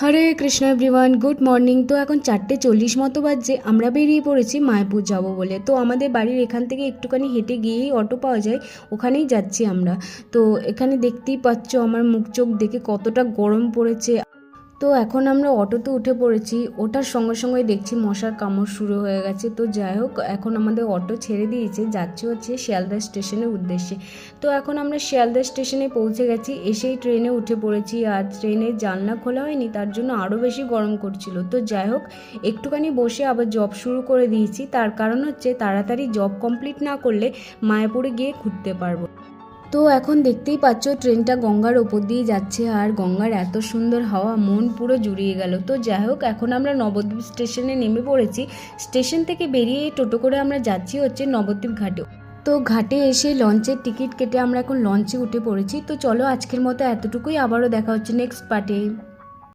হরে Krishna everyone, good morning. তো এখন 4:40 মতো বাজছে। আমরা বেরিয়ে পড়েছি মায়াপুর যাব বলে। তো আমাদের বাড়ির এখান থেকে একটুখানি হেঁটে গিয়েই অটো পাওয়া যায়, ওখানেই যাচ্ছি আমরা। তো এখানে দেখতেই পাচ্ছ আমার মুখ চোখ দেখে কতটা গরম পড়েছে। তো এখন আমরা অটোতে উঠে পড়েছি। ওটার সঙ্গে সঙ্গে দেখছি মশার কামড় শুরু হয়ে গেছে। তো যাই হোক, এখন আমাদের অটো ছেড়ে দিয়েছে, যাচ্ছে হচ্ছে শিয়ালদা স্টেশনের উদ্দেশ্যে। তো এখন আমরা শিয়ালদা স্টেশনে পৌঁছে গেছি, এসেই ট্রেনে উঠে পড়েছি। আর ট্রেনের জানলা খোলা হয়নি, তার জন্য আরও বেশি গরম করছিল। তো যাই হোক, একটুখানি বসে আবার জব শুরু করে দিয়েছি। তার কারণ হচ্ছে তাড়াতাড়ি জব কমপ্লিট না করলে মায়াপুরে গিয়ে ঘুরতে পারবো। তো এখন দেখতেই পাচ্ছ ট্রেনটা গঙ্গার ওপর দিয়ে যাচ্ছে, আর গঙ্গার এত সুন্দর হাওয়া, মন পুরো জুড়িয়ে গেল। তো যাই হোক, এখন আমরা নবদ্বীপ স্টেশনে নেমে পড়েছি। স্টেশন থেকে বেরিয়ে টোটো করে আমরা যাচ্ছি হচ্ছে নবদ্বীপ ঘাটে। তো ঘাটে এসে লঞ্চের টিকিট কেটে আমরা এখন লঞ্চে উঠে পড়েছি। তো চলো, আজকের মতো এতটুকুই। আবারও দেখা হচ্ছে নেক্সট পার্টে।